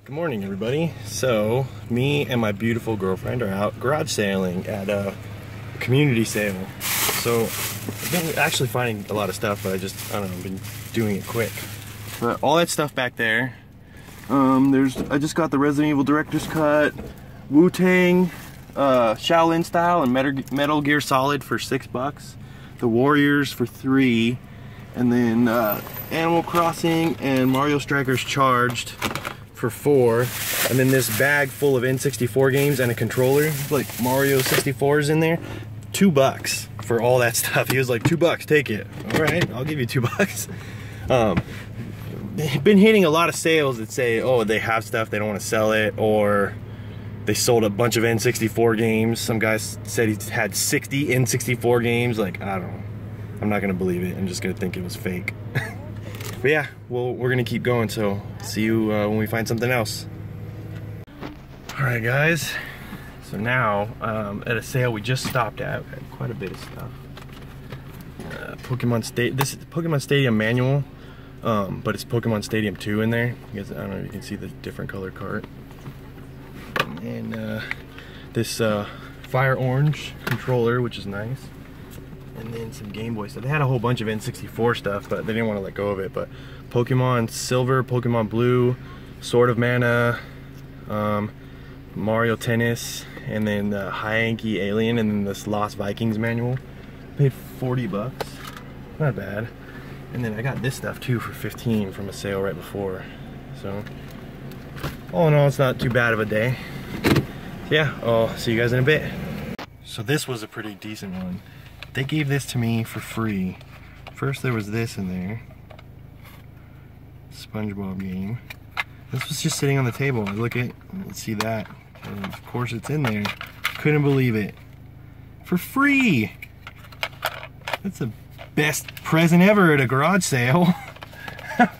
Good morning, everybody. So, me and my beautiful girlfriend are out garage sailing at a community sale. So, I've been actually finding a lot of stuff, but I don't know, I've been doing it quick. But all that stuff back there, I just got the Resident Evil Director's Cut, Wu-Tang, Shaolin Style, and Metal Gear Solid for $6, the Warriors for $3, and then Animal Crossing and Mario Strikers Charged for $4, and then this bag full of N64 games and a controller, like Mario 64 is in there. $2 for all that stuff. He was like, $2, take it. All right, I'll give you $2. They've been hitting a lot of sales that say, oh, they have stuff, they don't want to sell it, or they sold a bunch of N64 games. Some guy said he had 60 N64 games. Like, I don't know. I'm not gonna believe it. I'm just gonna think it was fake. But yeah, well, we're gonna keep going, so see you when we find something else. Alright guys, so now at a sale we just stopped at, we had quite a bit of stuff. This is the Pokemon Stadium manual, but it's Pokemon Stadium 2 in there. I don't know if you can see the different color cart. And this Fire Orange controller, which is nice. And then some Game Boy stuff. They had a whole bunch of N64 stuff, but they didn't want to let go of it. But Pokemon Silver, Pokemon Blue, Sword of Mana, Mario Tennis, and then High Yankee Alien, and then this Lost Vikings manual. Paid $40. Not bad. And then I got this stuff too for $15 from a sale right before. So all in all, it's not too bad of a day. So yeah, I'll see you guys in a bit. So this was a pretty decent one. They gave this to me for free. First there was this in there. SpongeBob game. This was just sitting on the table. I look at, let's see that. And of course it's in there. Couldn't believe it. For free! That's the best present ever at a garage sale. That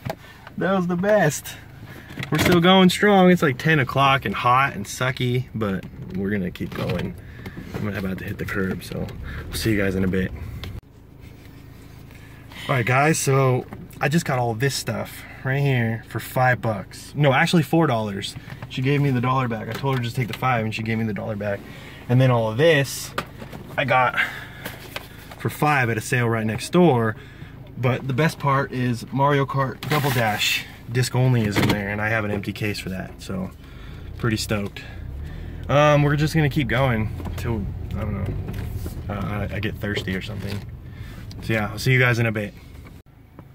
was the best. We're still going strong. It's like 10 o'clock and hot and sucky, but we're gonna keep going. I'm about to hit the curb, so we'll see you guys in a bit. Alright guys, so I just got all this stuff right here for $5. No, actually $4. She gave me the $1 back. I told her just take the $5 and she gave me the $1 back. And then all of this I got for $5 at a sale right next door. But the best part is Mario Kart Double Dash disc only is in there, and I have an empty case for that, so pretty stoked. We're just gonna keep going until, I don't know, I get thirsty or something. So yeah, I'll see you guys in a bit.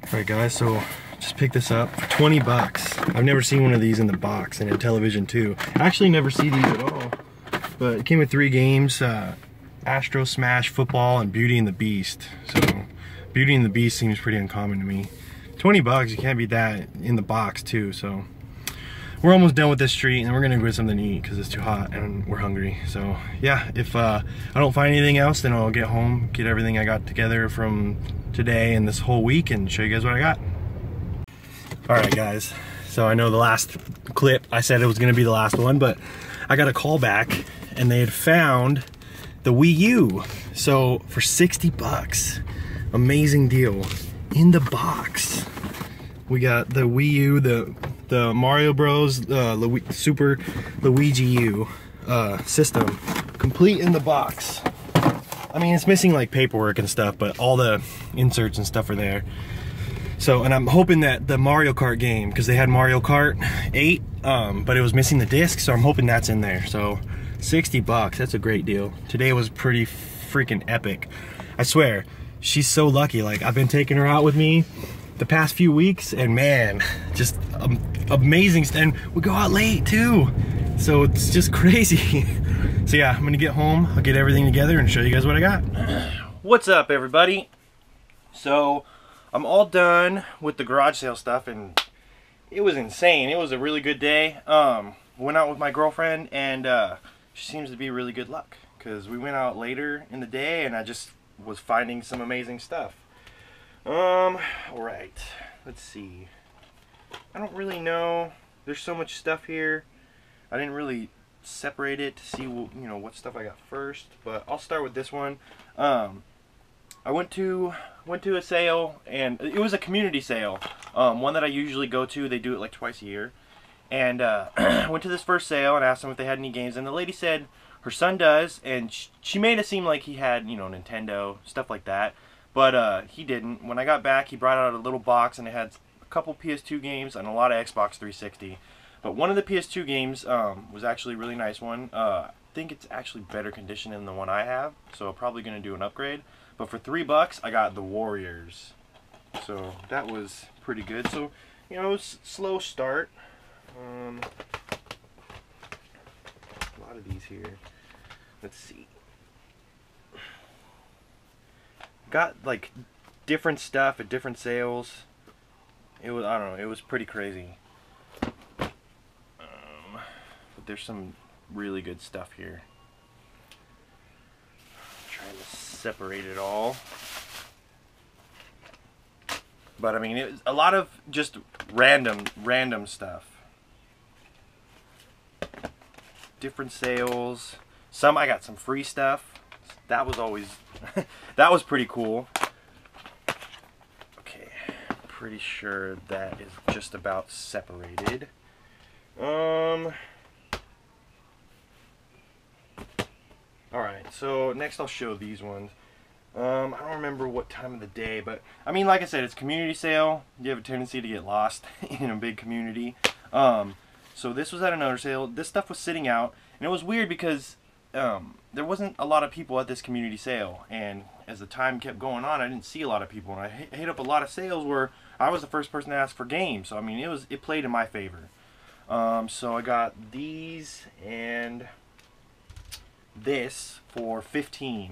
Alright guys, so just picked this up for $20. I've never seen one of these in the box, and in television too. I actually never see these at all. But it came with 3 games, Astro Smash, Football, and Beauty and the Beast. So Beauty and the Beast seems pretty uncommon to me. $20, you can't beat that in the box too, so. We're almost done with this street, and we're gonna go get something to eat because it's too hot and we're hungry. So yeah, if I don't find anything else, then I'll get home, get everything I got together from today and this whole week, and show you guys what I got. Alright guys, so I know the last clip I said it was gonna be the last one, but I got a call back and they had found the Wii U. So for $60, amazing deal. In the box, we got the Wii U, the Mario Bros, Super Luigi U system, complete in the box. I mean, it's missing like paperwork and stuff, but all the inserts and stuff are there. So, and I'm hoping that the Mario Kart game, because they had Mario Kart 8, but it was missing the disc, so I'm hoping that's in there. So, $60, that's a great deal. Today was pretty freaking epic. I swear, she's so lucky. Like, I've been taking her out with me the past few weeks, and man, just amazing. And we go out late too, so it's just crazy. So yeah, I'm gonna get home, I'll get everything together and show you guys what I got. What's up everybody? So I'm all done with the garage sale stuff, and it was insane. It was a really good day. Went out with my girlfriend, and she seems to be really good luck, because we went out later in the day and I just was finding some amazing stuff. Alright, let's see. I don't really know. There's so much stuff here. I didn't really separate it to see, you know, what stuff I got first, but I'll start with this one. I went to a sale, and it was a community sale. One that I usually go to. They do it like twice a year. And went to this first sale and asked them if they had any games, and the lady said her son does, and she made it seem like he had, you know, Nintendo, stuff like that, but he didn't. When I got back, he brought out a little box, and it had a couple PS2 games and a lot of Xbox 360. But one of the PS2 games was actually a really nice one. I think it's actually better condition than the one I have, so I'm probably going to do an upgrade. But for $3, I got the Warriors. So that was pretty good. So, you know, it was a slow start. A lot of these here. Let's see. Got like different stuff at different sales. It was, I don't know, it was pretty crazy. But there's some really good stuff here. Trying to separate it all. But I mean, it was a lot of just random stuff. Different sales. Some I got some free stuff. That was always that was pretty cool. Okay, pretty sure that is just about separated. Alright, so next I'll show these ones. I don't remember what time of the day, but I mean, like I said, it's community sale. You have a tendency to get lost in a big community. So this was at another sale. This stuff was sitting out, and it was weird because there wasn't a lot of people at this community sale, and as the time kept going on, I didn't see a lot of people, and I hit up a lot of sales where I was the first person to ask for games. So I mean, it played in my favor. So I got these and this for $15.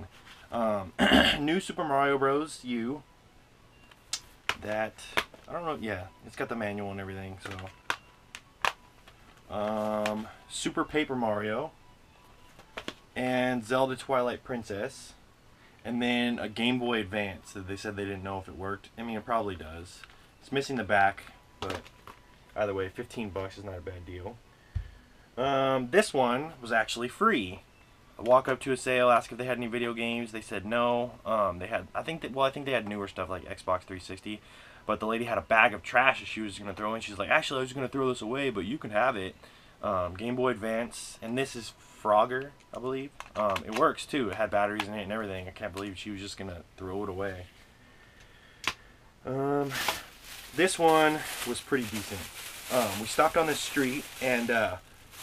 New Super Mario Bros. U. That, I don't know, yeah, it's got the manual and everything, so. Super Paper Mario. And Zelda Twilight Princess. And then a Game Boy Advance that they said they didn't know if it worked. I mean, it probably does. It's missing the back, but either way, $15 is not a bad deal. This one was actually free. I walk up to a sale, ask if they had any video games. They said no. They had, I think they had newer stuff like Xbox 360. But the lady had a bag of trash that she was going to throw in. She's like, actually, I was going to throw this away, but you can have it. Game Boy Advance, and this is Frogger, I believe. It works too. It had batteries in it and everything. I can't believe she was just going to throw it away. This one was pretty decent. We stopped on this street, and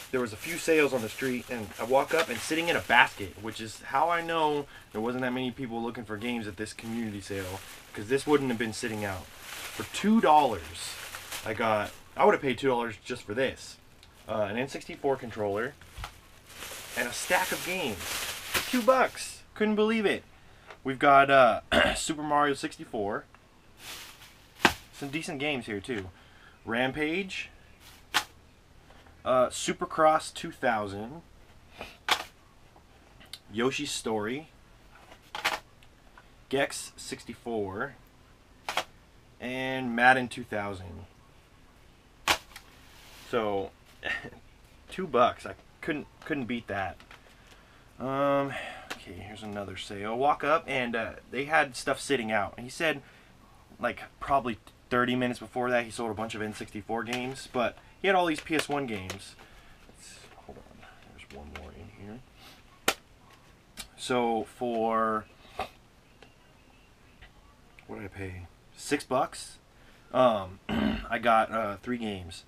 there was a few sales on the street, and I walk up, and sitting in a basket, which is how I know there wasn't that many people looking for games at this community sale, because this wouldn't have been sitting out. For $2, I would have paid $2 just for this. An N64 controller, and a stack of games for $2. Couldn't believe it. We've got Super Mario 64. Some decent games here too. Rampage. Supercross 2000, Yoshi's Story, Gex 64, and Madden 2000. So, $2. I couldn't beat that. Okay, here's another sale. Walk up, and they had stuff sitting out. And he said, like, probably 30 minutes before that, he sold a bunch of N64 games, but he had all these PS1 games. Hold on, there's one more in here. So for, what did I pay? $6. I got 3 games,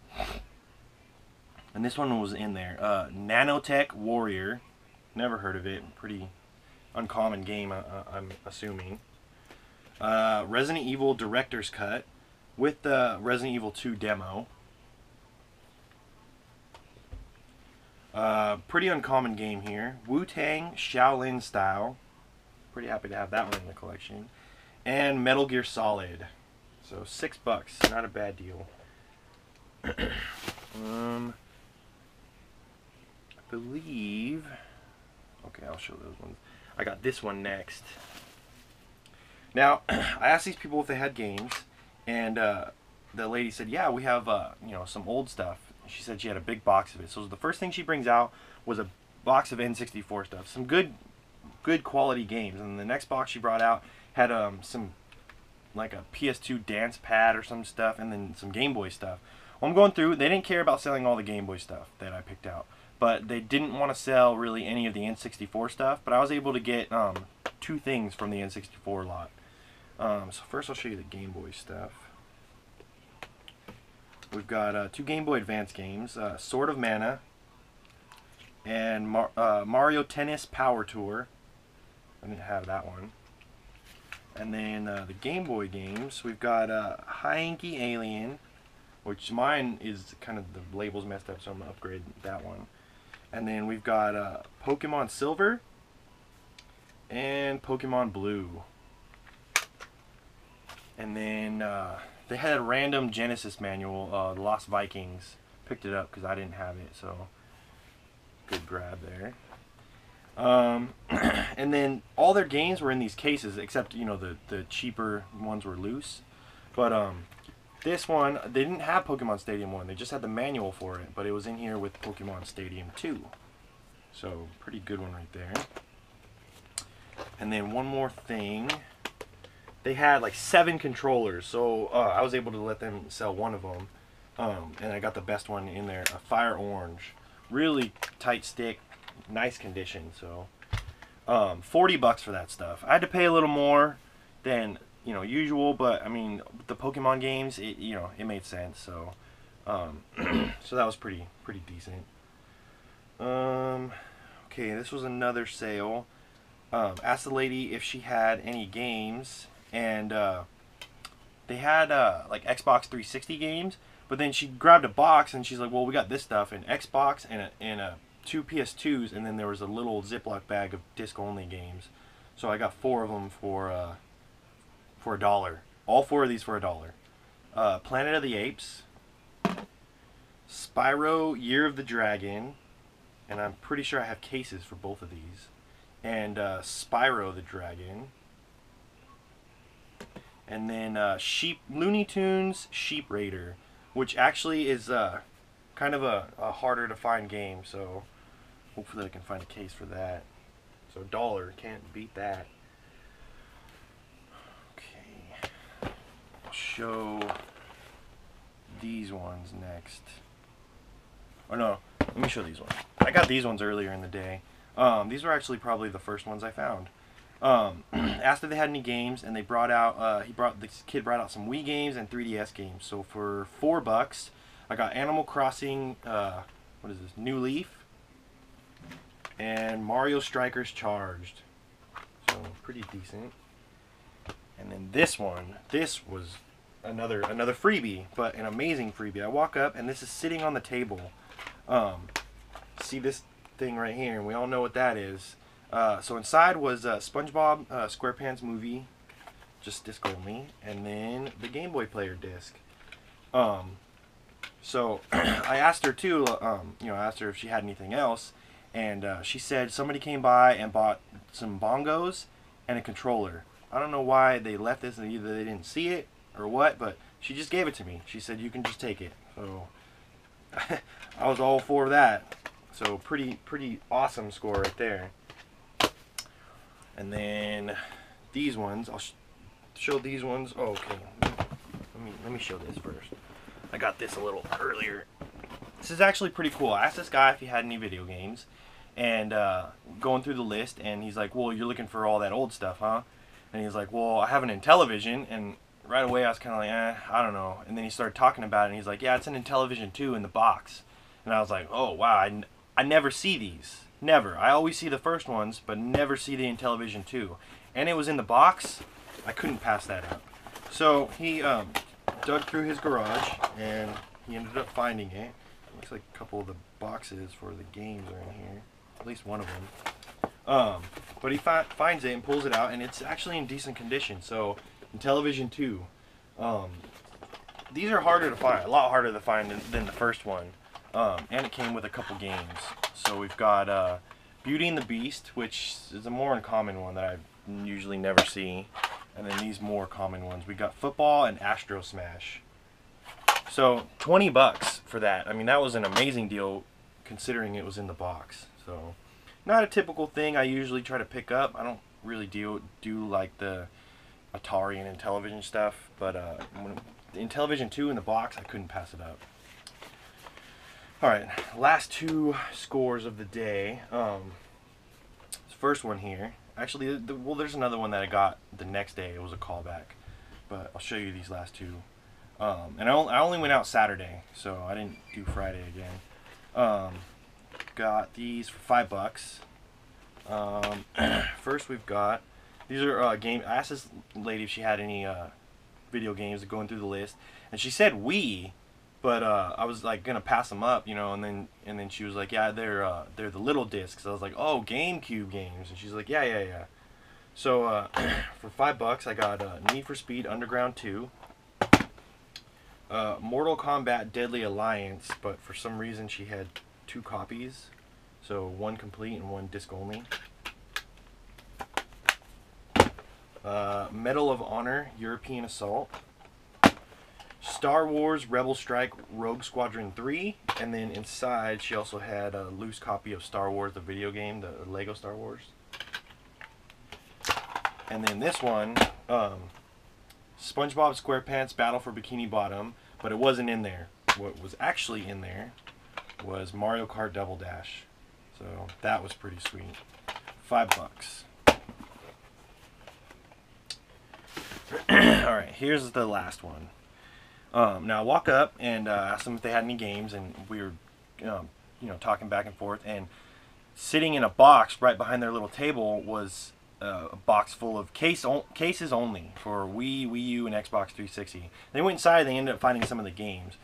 and this one was in there. Nanotech Warrior, never heard of it. Pretty uncommon game, I'm assuming. Resident Evil Director's Cut with the Resident Evil 2 demo. Pretty uncommon game here. Wu-Tang Shaolin Style. Pretty happy to have that one in the collection. And Metal Gear Solid. So $6, not a bad deal. I believe. Okay, I'll show those ones. I got this one next. Now, I asked these people if they had games, and the lady said, "Yeah, we have you know, some old stuff." She said she had a big box of it. So the first thing she brings out was a box of N64 stuff, some good quality games. And the next box she brought out had some, like a PS2 dance pad or some stuff, and then some Game Boy stuff. Well, I'm going through. They didn't care about selling all the Game Boy stuff that I picked out, but they didn't want to sell really any of the N64 stuff. But I was able to get 2 things from the N64 lot. So first I'll show you the Game Boy stuff. We've got 2 Game Boy Advance games, Sword of Mana and Mario Tennis Power Tour. I didn't have that one. And then the Game Boy games, we've got High Inky Alien, which mine is kind of, the label's messed up, so I'm going to upgrade that one. And then we've got Pokemon Silver and Pokemon Blue. And then they had a random Genesis manual, The Lost Vikings. Picked it up because I didn't have it, so good grab there. And then all their games were in these cases, except, you know, the cheaper ones were loose. But this one, they didn't have Pokemon Stadium 1. They just had the manual for it, but it was in here with Pokemon Stadium 2. So, pretty good one right there. And then one more thing. They had like 7 controllers, so I was able to let them sell one of them. And I got the best one in there, a Fire Orange. Really tight stick, nice condition. So, $40 for that stuff. I had to pay a little more than, you know, usual, but I mean, the Pokemon games, it made sense. So, so that was pretty decent. Okay, this was another sale. Asked the lady if she had any games, and they had like Xbox 360 games, but then she grabbed a box and she's like, well, we got this stuff, an Xbox and a 2 PS2s, and then there was a little Ziploc bag of disc-only games. So I got 4 of them for $1. All 4 of these for $1. Planet of the Apes, Spyro Year of the Dragon, and I'm pretty sure I have cases for both of these, and Spyro the Dragon, and then Looney Tunes Sheep Raider, which actually is kind of a harder to find game, so hopefully I can find a case for that. So $1, can't beat that. Okay, I'll show these ones next. Oh no, let me show these ones. I got these ones earlier in the day. These were actually probably the first ones I found. Asked if they had any games, and they brought out, this kid brought out some Wii games and 3DS games. So for $4, I got Animal Crossing, what is this, New Leaf, and Mario Strikers Charged. So pretty decent. And then this one, this was another freebie, but an amazing freebie. I walk up, and this is sitting on the table. See this thing right here, and we all know what that is. So inside was SpongeBob SquarePants movie, just disc only, and then the Game Boy player disc. So I asked her too, asked her if she had anything else, and she said somebody came by and bought some bongos and a controller. I don't know why they left this, and either they didn't see it or what, but she just gave it to me. She said you can just take it. So I was all for that. So pretty awesome score right there. And then these ones, I'll show these ones. Oh, okay, let me show this first. I got this a little earlier. This is actually pretty cool. I asked this guy if he had any video games, and going through the list, and he's like, well, you're looking for all that old stuff, huh? And he's like, well, I have an Intellivision, and right away I was kind of like, I don't know. And then he started talking about it, and he's like, yeah, it's an Intellivision 2 in the box. And I was like, oh, wow, I never see these. Never. I always see the first ones, but never see the Intellivision 2. And it was in the box. I couldn't pass that up. So he dug through his garage, and he ended up finding it. Looks like a couple of the boxes for the games are in here. At least one of them. But he finds it and pulls it out, and it's actually in decent condition. So, Intellivision 2. These are harder to find, a lot harder to find than the first one. And it came with a couple games. So we've got Beauty and the Beast, which is a more uncommon one that I usually never see. And then these more common ones. We got Football and Astro Smash. So $20 for that. I mean, that was an amazing deal considering it was in the box. So not a typical thing I usually try to pick up. I don't really do like the Atari and Intellivision stuff, but when the Intellivision 2 in the box, I couldn't pass it up. All right, last two scores of the day. First one here. Actually, well, there's another one that I got the next day. It was a callback, but I'll show you these last two. And I only went out Saturday, so I didn't do Friday again. Got these for $5. First, we've got these are game. I asked this lady if she had any video games, going through the list, and she said Wii. But I was like gonna pass them up, you know, and then she was like, yeah, they're the little discs. I was like, oh, GameCube games, and she's like, yeah. So for $5, I got Need for Speed Underground 2, Mortal Kombat Deadly Alliance, but for some reason she had 2 copies, so one complete and one disc only. Medal of Honor European Assault. Star Wars Rebel Strike Rogue Squadron 3, and then inside she also had a loose copy of Star Wars, the video game, the Lego Star Wars. And then this one, SpongeBob SquarePants Battle for Bikini Bottom, but it wasn't in there. What was actually in there was Mario Kart Double Dash. So that was pretty sweet. $5. Alright, here's the last one. Now I walk up and asked them if they had any games, and we were, talking back and forth. And sitting in a box right behind their little table was a box full of cases only for Wii, Wii U, and Xbox 360. They went inside. They ended up finding some of the games.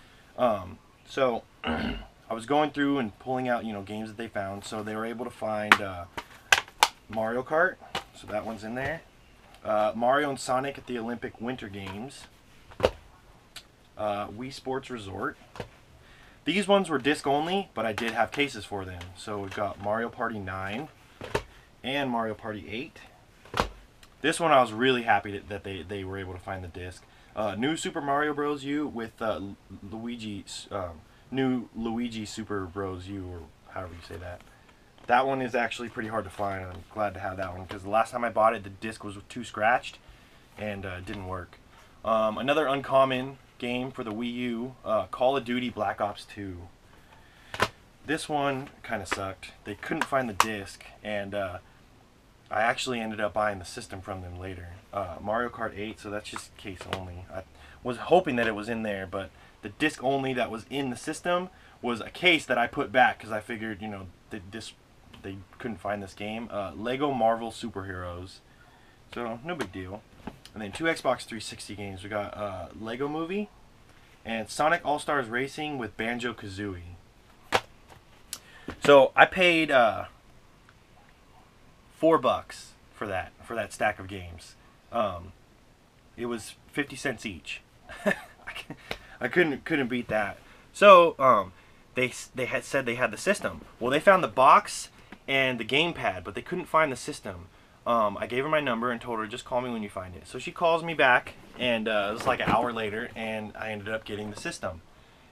So I was going through and pulling out, games that they found. So they were able to find Mario Kart. So that one's in there. Mario and Sonic at the Olympic Winter Games. Wii Sports Resort. These ones were disc only, but I did have cases for them. So we've got Mario Party 9 and Mario Party 8. This one I was really happy that they were able to find the disc. New Super Mario Bros. U with new Luigi Super Bros. U, or however you say that. That one is actually pretty hard to find. I'm glad to have that one because the last time I bought it, the disc was too scratched and it didn't work. Another uncommon game for the Wii U, Call of Duty Black Ops 2. This one kind of sucked. They couldn't find the disc, and I actually ended up buying the system from them later. Mario Kart 8, so that's just case only. I was hoping that it was in there, but the disc only that was in the system was a case that I put back because I figured, they couldn't find this game. Lego Marvel Superheroes, so no big deal. And then 2 Xbox 360 games. We got Lego Movie and Sonic All-Stars Racing with Banjo-Kazooie. So I paid $4 for that stack of games. It was 50 cents each. I couldn't beat that. So they had said they had the system. Well, they found the box and the gamepad, but they couldn't find the system. I gave her my number and told her, just call me when you find it. So she calls me back, and it was like an hour later, and I ended up getting the system.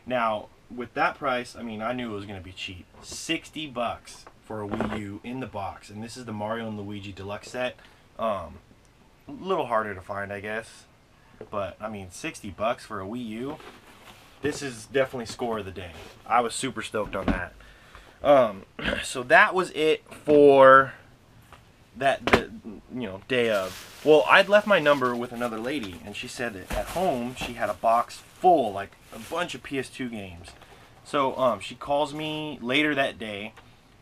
Now, with that price, I knew it was going to be cheap. $60 for a Wii U in the box, and this is the Mario and Luigi Deluxe set. A little harder to find, I guess, but $60 for a Wii U. This is definitely score of the day. I was super stoked on that. So that was it for that day of. Well, I'd left my number with another lady, and she said that at home she had a box full, like a bunch of PS2 games. So she calls me later that day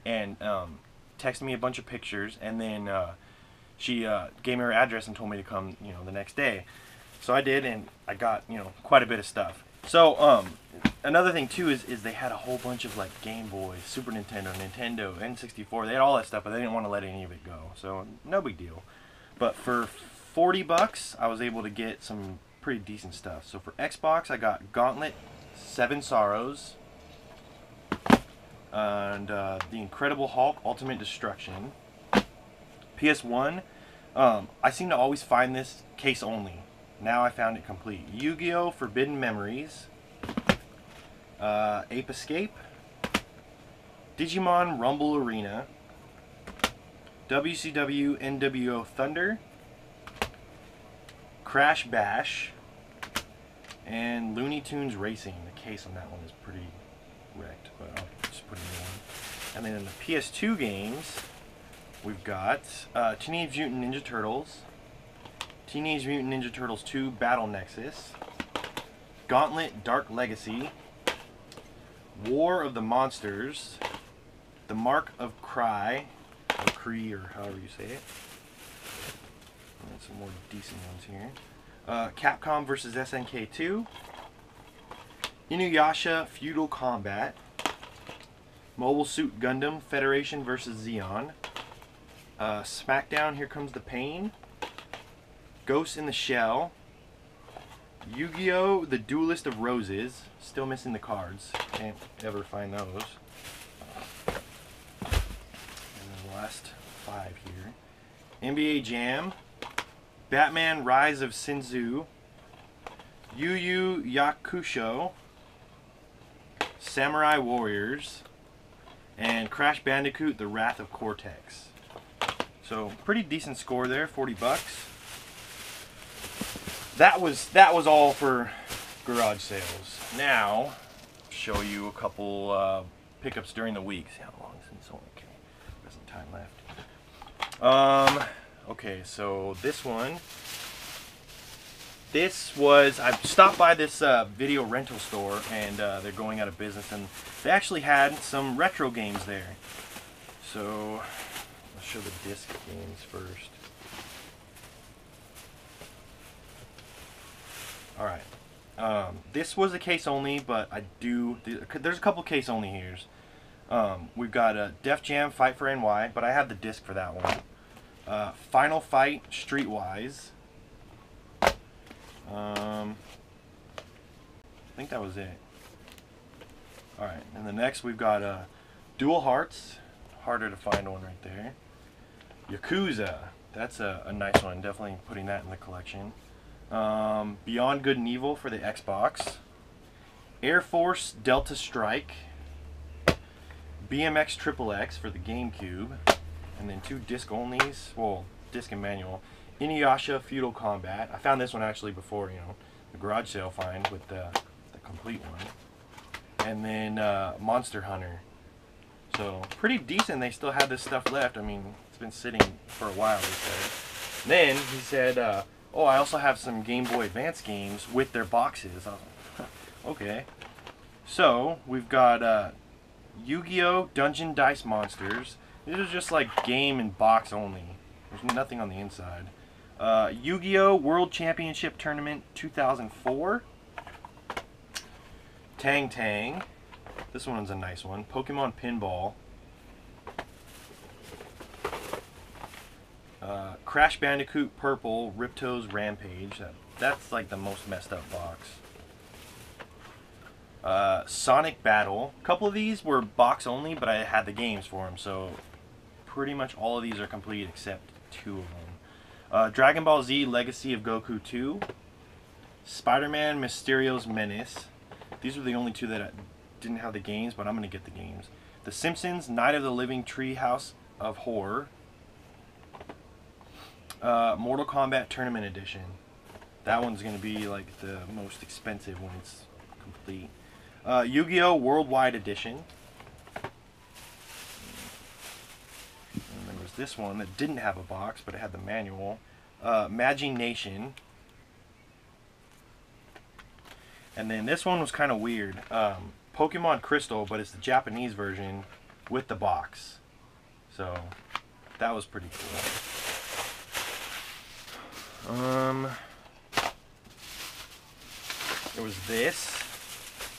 and texted me a bunch of pictures, and then she gave me her address and told me to come the next day. So I did, and I got quite a bit of stuff. So another thing too is they had a whole bunch of like Game Boy, Super Nintendo, Nintendo, N64. They had all that stuff, but they didn't want to let any of it go. So no big deal. But for $40, I was able to get some pretty decent stuff. So for Xbox, I got Gauntlet, 7 Sorrows, and The Incredible Hulk, Ultimate Destruction. PS1, I seem to always find this case only. Now I found it complete. Yu-Gi-Oh! Forbidden Memories, Ape Escape, Digimon Rumble Arena, WCW NWO Thunder, Crash Bash, and Looney Tunes Racing. The case on that one is wrecked, but I'll just put a new one. And then in the PS2 games, we've got Teenage Mutant Ninja Turtles, Teenage Mutant Ninja Turtles 2 Battle Nexus, Gauntlet Dark Legacy, War of the Monsters, The Mark of Cry, or Cree, or however you say it. And some more decent ones here. Capcom vs. SNK 2, Inuyasha Feudal Combat, Mobile Suit Gundam Federation vs. Xeon, SmackDown Here Comes the Pain, Ghost in the Shell, Yu-Gi-Oh! The Duelist of Roses, still missing the cards, can't ever find those. And then the last 5 here. NBA Jam, Batman Rise of Shinzu, Yu Yu Yakusho, Samurai Warriors, and Crash Bandicoot The Wrath of Cortex. So pretty decent score there, 40 bucks. That was all for garage sales. Now, show you a couple pickups during the week. See how long since okay. Got some time left. Okay, so this one. I stopped by this video rental store, and they're going out of business, and they actually had some retro games there. So I'll show the disc games first. Alright, this was a case only, but there's a couple case only here. We've got a Def Jam Fight for NY, but I have the disc for that one. Final Fight Streetwise. I think that was it. Alright, and the next we've got Dual Hearts, harder to find one right there. Yakuza, that's a nice one, definitely putting that in the collection. Beyond Good and Evil for the Xbox, Air Force Delta Strike, BMX XXX for the GameCube, and then 2 disc onlys, well, disc and manual. Inuyasha Feudal Combat. I found this one actually before, the garage sale find with the complete one. And then Monster Hunter. So pretty decent. They still had this stuff left. I mean, it's been sitting for a while, he said. Then he said, oh, I also have some Game Boy Advance games with their boxes. I was like, okay. So we've got Yu-Gi-Oh! Dungeon Dice Monsters. These are just like game and box only. There's nothing on the inside. Yu-Gi-Oh! World Championship Tournament 2004. Tang Tang. This one's a nice one. Pokemon Pinball. Crash Bandicoot Purple Ripto's Rampage. That's like the most messed up box. Sonic Battle. A couple of these were box only, but I had the games for them, so pretty much all of these are complete except 2 of them. Dragon Ball Z Legacy of Goku 2. Spider-Man Mysterio's Menace. These were the only 2 that I didn't have the games, but I'm going to get the games. The Simpsons Night of the Living Treehouse of Horror. Mortal Kombat Tournament Edition. That one's going to be like the most expensive when it's complete. Yu-Gi-Oh! Worldwide Edition. And there was this one that didn't have a box, but it had the manual. Magination. And then this one was kind of weird. Pokemon Crystal, but it's the Japanese version with the box. So that was pretty cool. There was this.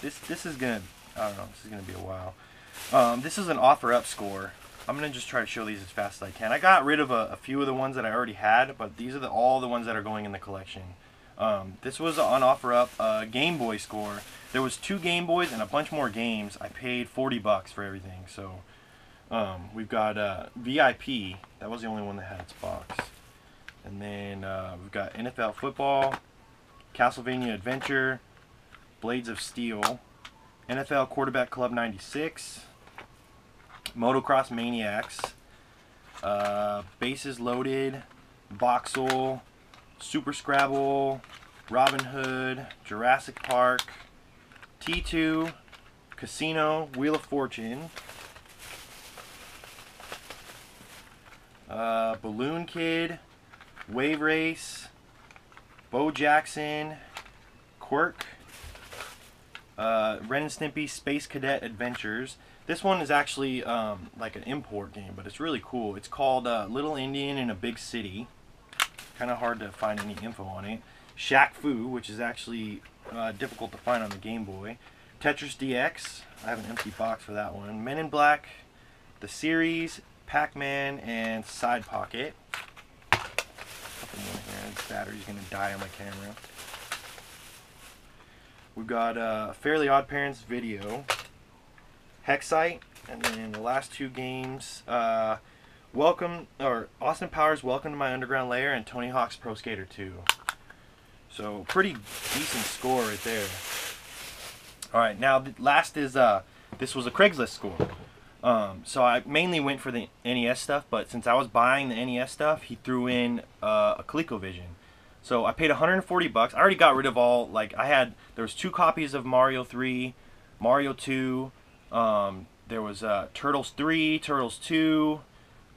This is gonna, I don't know, this is gonna be a while. This is an offer up score. I'm gonna just try to show these as fast as I can. I got rid of a few of the ones that I already had, but these are all the ones that are going in the collection. This was on offer up Game Boy score. There was 2 Game Boys and a bunch more games. I paid 40 bucks for everything. So we've got VIP. That was the only one that had its box. And then we've got NFL Football, Castlevania Adventure, Blades of Steel, NFL Quarterback Club 96, Motocross Maniacs, Bases Loaded, Voxel, Super Scrabble, Robin Hood, Jurassic Park, T2, Casino, Wheel of Fortune, Balloon Kid, Wave Race, Bo Jackson, Quirk, Ren and Stimpy Space Cadet Adventures. This one is actually like an import game, but it's really cool. It's called Little Indian in a Big City. Kind of hard to find any info on it. Shaq Fu, which is actually difficult to find on the Game Boy. Tetris DX. I have an empty box for that one. Men in Black, the series, Pac-Man, and Side Pocket. Couple more here. This battery's gonna die on my camera. We've got Fairly Odd Parents video, Hexite, and then the last two games, Austin Powers Welcome to My Underground Lair and Tony Hawk's Pro Skater 2. So pretty decent score right there. All right, now the last is this was a Craigslist score. So I mainly went for the NES stuff, but since I was buying the NES stuff, he threw in a ColecoVision. So I paid 140 bucks. I already got rid of all, like there was 2 copies of Mario 3, Mario 2, there was Turtles 3, Turtles 2,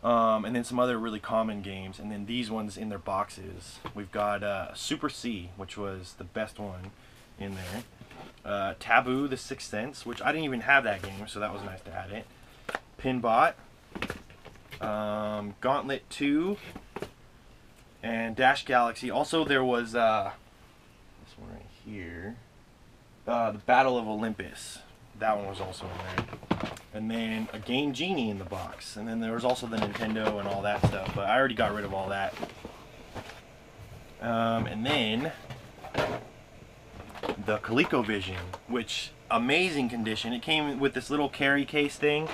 and then some other really common games, and then these ones in their boxes. We've got Super C, which was the best one in there. Taboo, The Sixth Sense, which I didn't even have that game, so that was nice to add it. Pinbot, Gauntlet 2, and Dash Galaxy. Also, there was this one right here, the Battle of Olympus. That one was also in there. And then a Game Genie in the box. And then there was also the Nintendo and all that stuff, but I already got rid of all that. And then the ColecoVision, which amazing condition. It came with this little carry case thing,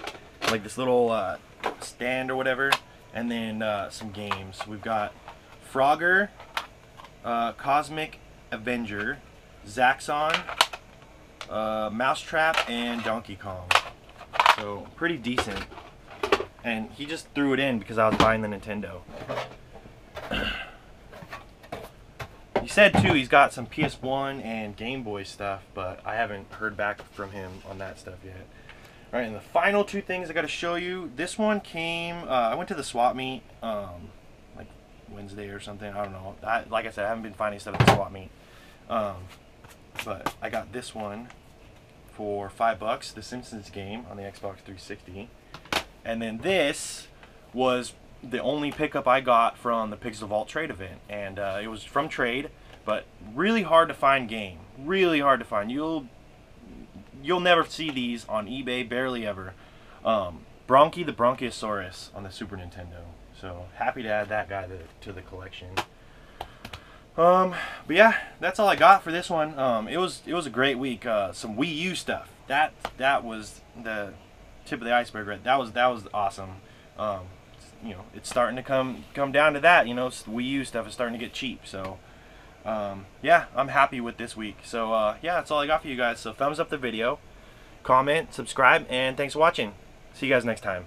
like this little stand or whatever, and then some games. We've got Frogger, Cosmic Avenger, Zaxxon, Mousetrap, and Donkey Kong. So pretty decent. And he just threw it in because I was buying the Nintendo. He said too he's got some PS1 and Game Boy stuff, but I haven't heard back from him on that stuff yet. Alright, and the final 2 things I got to show you. This one came, I went to the swap meet like Wednesday or something, I don't know. Like I said, I haven't been finding stuff at the swap meet. But I got this one for $5, the Simpsons game on the Xbox 360. And then this was the only pickup I got from the Pixel Vault trade event, and it was from trade, but really hard to find game. Really hard to find. You'll never see these on eBay, barely ever. Bronchi the Bronchiosaurus on the Super Nintendo. So happy to add that guy to the collection. But yeah, that's all I got for this one. It was a great week. Some Wii U stuff. That was the tip of the iceberg. Right? That was awesome. You know, it's starting to come down to that. You know, Wii U stuff is starting to get cheap. So yeah, I'm happy with this week. So yeah, that's all I got for you guys. So thumbs up the video, comment, subscribe, and thanks for watching. See you guys next time.